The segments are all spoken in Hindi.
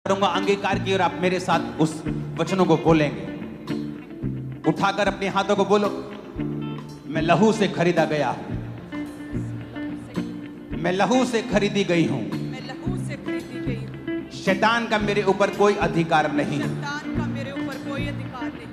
करूंगा अंगीकार की और आप मेरे साथ उस वचनों को बोलेंगे। उठाकर अपने हाथों को बोलो, मैं लहू से खरीदा गया हूं, मैं लहू से खरीदी गई हूं, मैं लहू से खरीदी गई हूँ। शैतान का मेरे ऊपर कोई अधिकार नहीं, शैतान का मेरे ऊपर कोई अधिकार नहीं।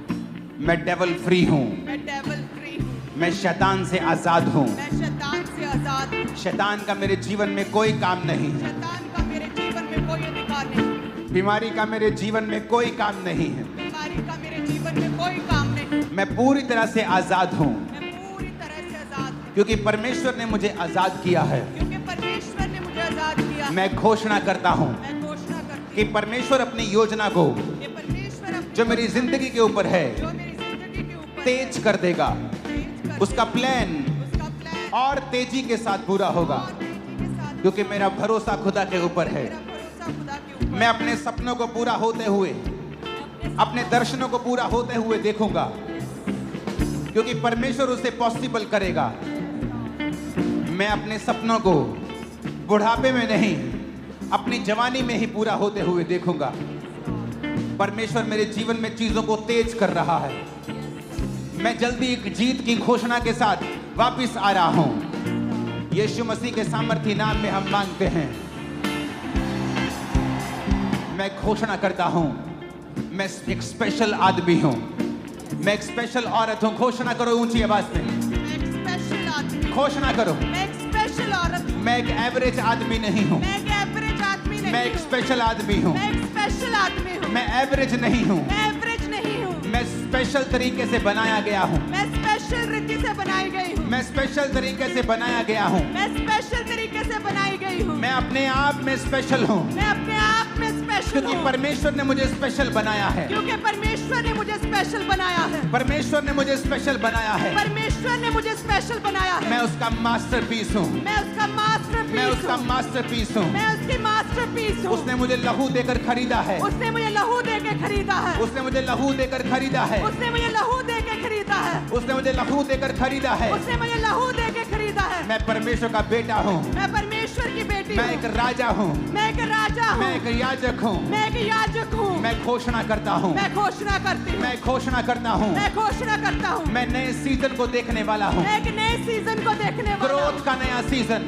मैं डेवल फ्री हूं, मैं डेविल फ्री हूँ। मैं शैतान से आजाद हूं, मैं शैतान से आजाद हूँ। शैतान का मेरे जीवन में कोई काम नहीं है, शैतान का मेरे जीवन में कोई अधिकार नहीं। बीमारी का मेरे जीवन में कोई काम नहीं है, बीमारी का मेरे जीवन में कोई काम नहीं। मैं पूरी तरह से आजाद हूं, मैं पूरी तरह से आजाद हूँ, क्योंकि परमेश्वर ने मुझे आजाद किया है। क्योंकि परमेश्वर ने मुझे आजाद किया। मैं घोषणा करता हूं मैं घोषणा करती कि परमेश्वर अपनी योजना को हूँ कि परमेश्वर अपनी जो मेरी जिंदगी के ऊपर है जो मेरी जिंदगी के ऊपर तेज कर देगा, तेज कर उसका प्लान उसका प्लान और तेजी के साथ पूरा होगा, और तेजी के साथ क्योंकि मेरा भरोसा खुदा के ऊपर है। मेरा भरोसा खुदा के ऊपर। मैं अपने सपनों को पूरा होते हुए, अपने दर्शनों को पूरा होते हुए देखूंगा, क्योंकि परमेश्वर उसे पॉसिबल करेगा। मैं अपने सपनों को बुढ़ापे में नहीं, अपनी जवानी में ही पूरा होते हुए देखूंगा। परमेश्वर मेरे जीवन में चीजों को तेज कर रहा है। मैं जल्दी एक जीत की घोषणा के साथ वापस आ रहा हूं। यीशु मसीह के सामर्थी नाम में हम मांगते हैं। मैं घोषणा करता हूं, मैं एक स्पेशल आदमी हूं, मैं एक स्पेशल औरत हूं। घोषणा करो ऊंची आवाज में, मैं एक स्पेशल आदमी। घोषणा करो। मैं एक स्पेशल औरत हूँ। मैं एक एवरेज आदमी नहीं हूं, मैं एक एवरेज आदमी नहीं मैं एक हूँ। स्पेशल आदमी हूं। मैं एक स्पेशल आदमी हूँ। मैं एवरेज नहीं हूं, मैं एवरेज नहीं हूँ। मैं स्पेशल तरीके से बनाया गया हूं, मैं स्पेशल रीति से बनाई गई हूँ। मैं स्पेशल तरीके से बनाया गया हूं। मैं स्पेशल तरीके से बनाई गई हूँ। मैं अपने आप में स्पेशल हूं, मैं अपने आप में स्पेशल क्योंकि हूँ, परमेश्वर ने मुझे स्पेशल बनाया है। क्योंकि परमेश्वर ने मुझे स्पेशल बनाया है। परमेश्वर ने मुझे स्पेशल बनाया है। परमेश्वर ने मुझे स्पेशल बनाया है। मैं उसका मास्टरपीस हूं, मैं उसका मास्टरपीस मैं उसका हूँ। मास्टरपीस हूं। मैं उसकी मास्टरपीस हूँ। उसने मुझे लहू देकर खरीदा है, उसने मुझे लहू दे के खरीदा है। उसने मुझे लहू देकर खरीदा है, उसने मुझे लहू दे के खरीदा है। उसने मुझे लहू देकर खरीदा है। उसने मुझे लहू दे के खरीदा है। मैं परमेश्वर का बेटा हूं, मैं परमेश्वर की बेटी मैं हूँ। एक राजा हूं, मैं एक राजा हूँ। मैं एक याजक हूं। मैं एक याजक हूँ। मैं घोषणा करता हूं, मैं घोषणा करती हूँ। मैं घोषणा करता हूं, मैं घोषणा करता हूँ। मैं नए सीजन को देखने वाला हूं। मैं एक नए सीजन को देखने वाला हूँ। ग्रोथ का नया सीजन,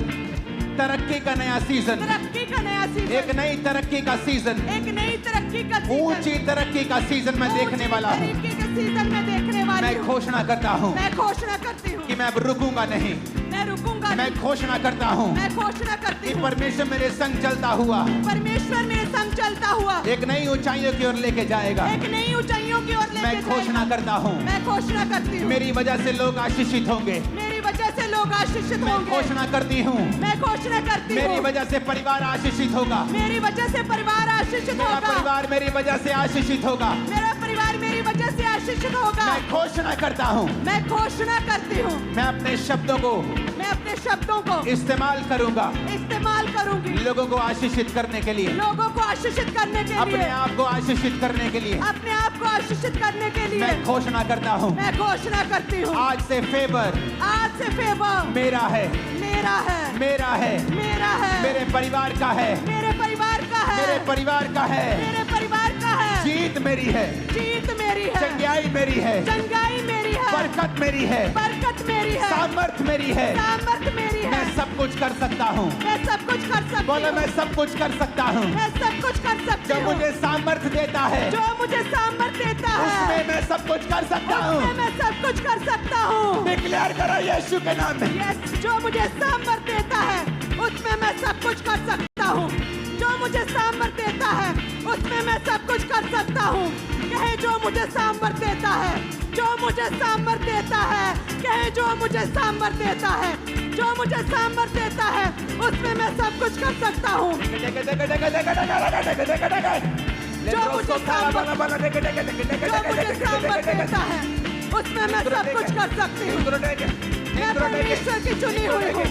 तरक्की का नया सीजन, तरक्की का नया सीजन। एक नई तरक्की का सीजन, एक नई तरक्की का सीजन। ऊंची तरक्की का सीजन मैं देखने वाला हूं। तरक्की का सीजन मैं देखने वाली मैं हूँ। घोषणा करता हूं मैं घोषणा करती हूँ कि मैं अब रुकूंगा नहीं। मैं रुकूंगा मैं नहीं। घोषणा करता हूं मैं घोषणा करती कि हूँ परमेश्वर मेरे संग चलता हुआ परमेश्वर मेरे संग चलता हुआ एक नई ऊंचाइयों की ओर लेके जाएगा। एक नई ऊंचाइयों की ओर लेके मैं घोषणा जाएगा। करता हूं, मैं घोषणा करती हूँ मेरी वजह से लोग आशीषित होंगे। मेरी वजह से लोग आशीषित मैं होंगे। घोषणा करती हूं, मैं घोषणा करती मेरी हूँ वजह से परिवार आशीषित होगा। मेरी वजह से परिवार आशीषित मेरा होगा। परिवार मेरी वजह से आशीषित होगा। मेरा परिवार मेरी वजह से आशीषित होगा। मैं घोषणा करता हूं, मैं घोषणा करती हूँ मैं अपने शब्दों को मैं अपने शब्दों को इस्तेमाल करूंगा इस्तेमाल करूंगी लोगों को आशीषित करने के लिए, लोगों को आशीषित करने के अपने लिए आप को आशीषित करने के लिए। अपने आप को आशीषित करने के लिए मैं घोषणा करता हूं, मैं घोषणा करती हूँ आज से फेवर आज से फेवर मेरा है, मेरा है मेरा है, मेरा है मेरे परिवार का है, मेरे परिवार का है मेरे परिवार का है। मेरे परिवार का है जीत मेरी है, जीत मेरी है चंगाई मेरी है, चंगाई मेरी है बरकत मेरी है, बरकत मेरी है सामर्थ मेरी है। सामर्थ मेरी है मैं सब कुछ कर सकता हूँ। मैं सब कुछ कर सकती बोलो हूँ मैं सब कुछ कर सकता हूँ। मैं सब कुछ कर सकती जो हूँ मुझे सामर्थ देता है जो मुझे सामर्थ देता है उसमें मैं सब कुछ कर सकता उसमें हूँ। मैं सब कुछ कर सकता हूँ डिक्लेयर करो यीशु के नाम में। यस जो मुझे सामर्थ देता है उसमें मैं सब कुछ कर सकता हूँ जो मुझे सामर्थ देता है उसमें मैं सब कुछ कर सकता हूँ कहे जो मुझे सामर्थ देता है जो मुझे सामर्थ देता है कहे जो मुझे सामर्थ देता है जो मुझे सामर्थ देता है उसमें मैं सब कुछ कर सकता हूँ जो मुझे सामर्थ देता है उसमें मैं सब कुछ कर सकती हूँ मैं परमेश्वर की चुनी हुई हूँ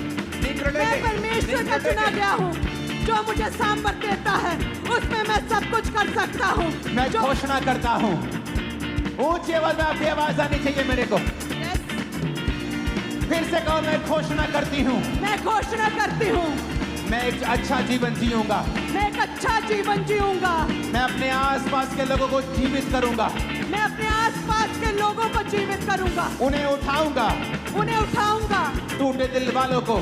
मैं परमेश्वर का चुना गया हूँ जो मुझे सामर्थ देता है उसमें मैं सब कुछ कर सकता हूँ मैं घोषणा करता हूँ, ऊंची आवाज में आपकी आवाज आनी चाहिए मेरे को। फिर से कहो मैं घोषणा करती हूँ, मैं घोषणा करती हूँ मैं एक अच्छा जीवन जीऊंगा, मैं एक अच्छा जीवन जीऊंगा आसपास के लोगों को जीवित करूंगा, मैं अपने आसपास के लोगों को जीवित करूंगा, उन्हें उठाऊंगा, उन्हें उठाऊंगा, टूटे दिल वालों को,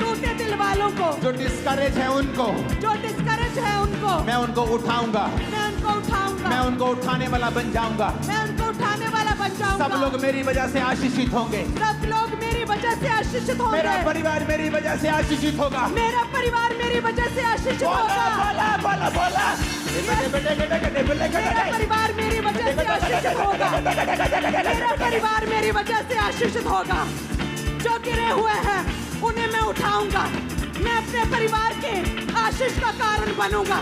टूटे दिल वालों को, जो डिस्करेज है उनको, जो डिस्करेज है उनको, मैं उनको उठाऊंगा, मैं उनको उठाऊंगा, मैं उनको उठाने वाला बन जाऊंगा। मैं उनको उठाने वाला बन जाऊंगा। सब लोग मेरी वजह से आशीषित होंगे, सब लोग मेरी वजह से आशीषित होंगे। मेरा परिवार मेरी वजह से आशीषित होगा। मेरा परिवार मेरी वजह से आशीषित बोला होगा। बोला बोला बोला मेरा परिवार मेरी वजह से आशीषित होगा। मेरा परिवार मेरी वजह से आशीषित होगा। जो गिरे हुए हैं उन्हें मैं उठाऊंगा। मैं अपने परिवार के आशीष का कारण बनूंगा।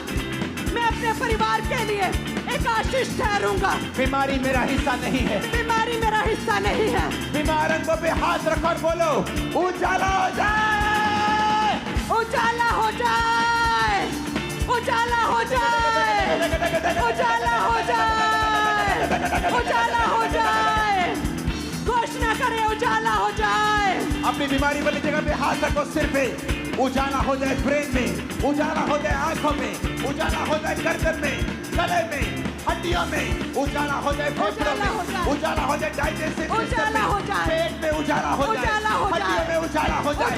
मैं अपने परिवार के लिए एक आशीष ठहरूंगा। बीमारी मेरा हिस्सा नहीं है, बीमारी मेरा हिस्सा नहीं है। बीमार अंगों पे हाथ रखो और बोलो उजाला हो जाए, उजाला हो जाए, उजाला हो जाए, उजाला हो जाए, उजाला हो जाए। घोषणा करें उजाला हो जाए। अपनी बीमारी वाली जगह पे हाथ रखो, सिर पे उजाला हो जाए, ब्रेन में उजाला हो जाए, आंखों में उजाला हो जाए, गर्दन में, गले में, हड्डियों में उजाला हो जाए, फेफड़ों में उजाला हो जाए, डाइजेस्टिव सिस्टम में, पेट में उजाला हो जाए, हड्डियों में उजाला हो जाए,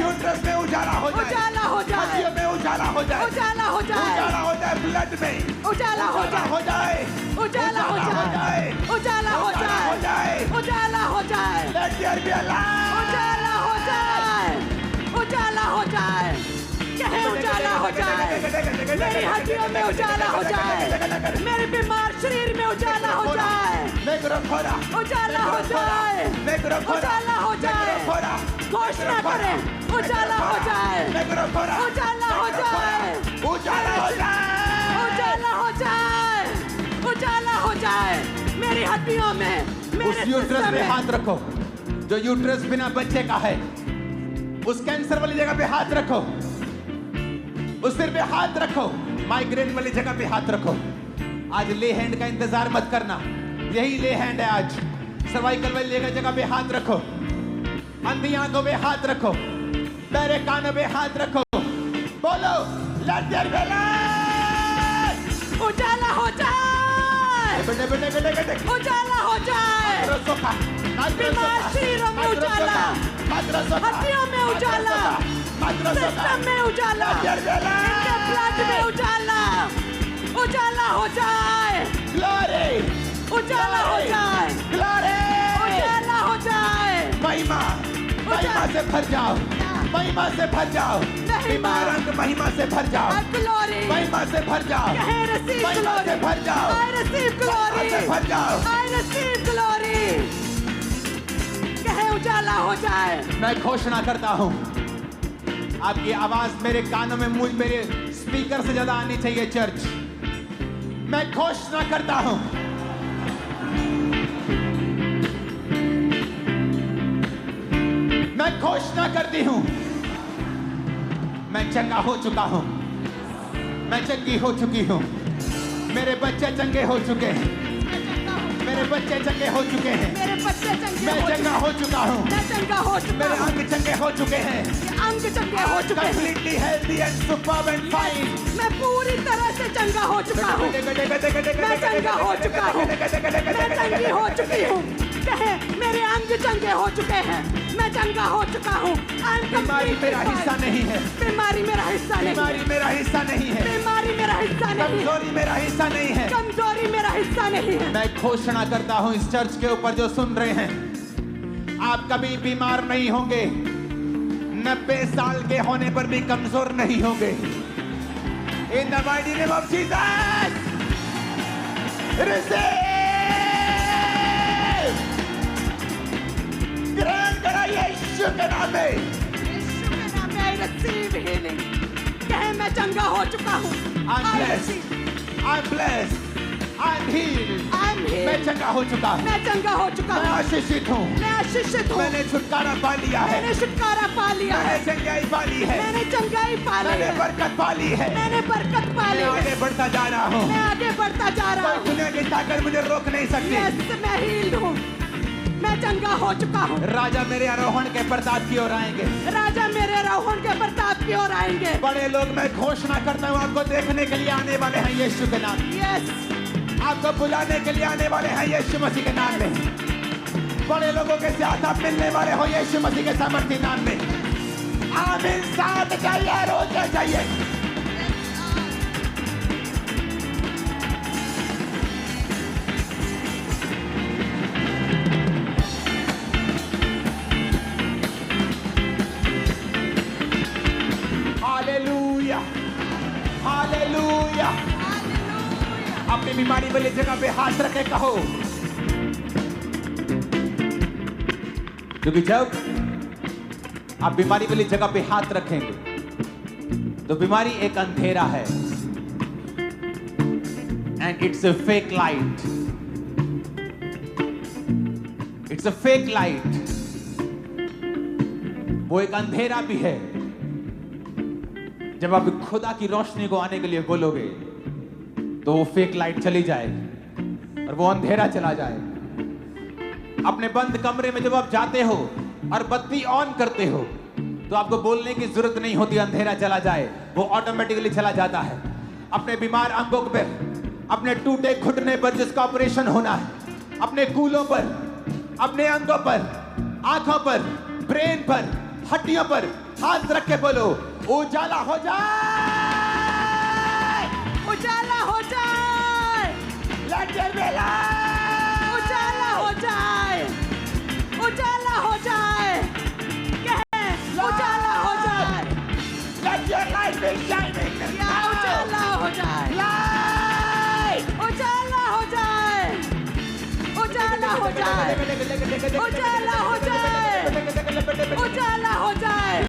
यूट्रस में उजाला हो जाए, उजाला हो जाए, हड्डियों में उजाला हो जाए, उजाला हो जाए, उजाला हो जाए, ब्लड में उजाला हो जाए, उजाला हो जाए, उजाला हो जाए, उजाला हो जाए, Let there be a light. उजाला हो जाए, उजाला हो जाए, कहे उजाला हो जाए। मेरी हड्डियों में उजाला हो जाए, मेरे बीमार शरीर में उजाला हो जाए, उजाला हो जाए, उजाला हो जाए। घोषणा करें उजाला हो जाए, उजाला हो जाए, उजाला हो जाए, उजाला हो जाए, उजाला हो जाए। मेरी हड्डियों में, उस मेरे यूट्रस सिस्टम पे में हाथ रखो जो यूट्रस बिना बच्चे का है। उस कैंसर वाली जगह पे हाथ रखो, उस सिर पे हाथ रखो, माइग्रेन वाली जगह पे हाथ रखो। आज ले हैंड का इंतजार मत करना, यही ले हैंड है आज। सर्वाइकल वाली जगह पे हाथ रखो, अंधी आंखों पे हाथ रखो, बहरे कानों पे हाथ रखो, बोलो लेट देयर बी लाइट। उजाला हो जाए, उजाला हो जाए। बीमार शरीरों में उजाला, हड्डियों में उजाला, सिस्टम में उजाला, इनके ब्लड में उजाला, उजाला हो जाए, उजाला हो जाए, उजाला हो जाए। महिमा महिमा से भर जाओ, महिमा से भर जाओ, बीमार अंग महिमा से भर जाओ, ग्लोरी, महिमा से भर जाओ, कहे रिसीव महिमा से ग्लोरी, भर जाओ, आई रिसीव ग्लोरी, से भर जाओ। I receive glory. कहे उजाला हो जाए। मैं घोषणा करता हूं, आपकी आवाज मेरे कानों में, मुझ मेरे स्पीकर से ज्यादा आनी चाहिए चर्च। मैं घोषणा करता हूं, मैं घोषणा करती हूं, मैं चंगा हो चुका हूं, मैं चंगी हो चुकी हूं, मेरे बच्चे चंगे हो चुके हैं, मेरे बच्चे चंगे हो चुके हैं, मेरे बच्चे चंगे मैं चंगा हो चुका हूं, मैं चंगा हो चुका मेरे हूं, अंग चंगे हो चुके हैं, अंग चंगे हो चुके हैं, completely healthy and superb and fine। मैं पूरी तरह से चंगा हो चुका हूं, मैं चंगा हो चुका हूं, मैं चंगी हो चुकी हूं। कहे मेरे अंग चंगे हो चुके हैं, मैं चंगा हो चुका हूं। बीमारी मेरा हिस्सा नहीं है, बीमारी मेरा हिस्सा नहीं, बीमारी मेरा हिस्सा नहीं है, बीमारी मेरा हिस्सा नहीं, कमजोरी मेरा हिस्सा नहीं है। कमजोरी मेरा हिस्सा नहीं है। मैं घोषणा करता हूं इस चर्च के ऊपर जो सुन रहे हैं, आप कभी बीमार नहीं होंगे, 90 साल के होने पर भी कमजोर नहीं होंगे। In the mighty name of Jesus, receive, ग्रहण करा यीशु के नाम में। यीशु के नाम में I receive healing। कहे मैं चंगा हो चुका हूं। I'm blessed, I'm blessed, I'm healed। मैं चंगा हो चुका हूं, मैं चंगा हो चुका मैं हूं, आशीषित हूं, मैं आशीषित हूं, मैंने छुटकारा पा लिया है, मैंने छुटकारा पा लिया है, मैंने चंगाई पा ली है, मैंने चंगाई पा ली मैंने है, बरकत पा ली है, मैंने बरकत पा ली मैं है, आगे बढ़ता जा रहा हूं। मैं आगे बढ़ता जा रहा कोई हूं। दुनिया की ताकत मुझे रोक नहीं सकती। यस, मैं हील्ड हूं, मैं चंगा हो चुका हूँ। राजा मेरे आरोहण के प्रताप की ओर आएंगे। राजा मेरे आरोहण के प्रताप की ओर आएंगे। बड़े लोग मैं घोषणा करता हूँ आपको देखने के लिए आने वाले हैं यीशु के नाम में। यस, आपको बुलाने के लिए आने वाले हैं यीशु मसीह के नाम में। बड़े लोगों के साथ आप मिलने वाले हो यीशु मसीह के सामर्थ्य नाम में। आमीन। साथ जाइए, रोज जाइए। Hallelujah, hallelujah. अपनी बीमारी वाली जगह पे हाथ रखे कहो, क्योंकि जब आप बीमारी वाली जगह पे हाथ रखेंगे तो बीमारी एक अंधेरा है and it's a fake light. It's a fake light. वो एक अंधेरा भी है। जब आप खुदा की रोशनी को आने के लिए बोलोगे तो वो फेक लाइट चली जाएगी और वो अंधेरा चला जाएगा। अपने बंद कमरे में जब आप जाते हो और बत्ती ऑन करते हो तो आपको बोलने की जरूरत नहीं होती, अंधेरा चला जाए, वो ऑटोमेटिकली चला जाता है। अपने बीमार अंगों पर, अपने टूटे घुटने पर जिसका ऑपरेशन होना है, अपने कूलों पर, अपने अंगों पर, आंखों पर, ब्रेन पर, हड्डियों पर हाथ रख के बोलो, उजाला हो जाए, उजाला हो जाए, Let there be light! उजाला हो जाए, उजाला हो जाए, कहे उजाला हो जाए, Let your light be shining या now! उजाला हो जाए, Light! उजाला हो जाए, उजाला हो जाए, उजाला हो जाए, उजाला हो जाए।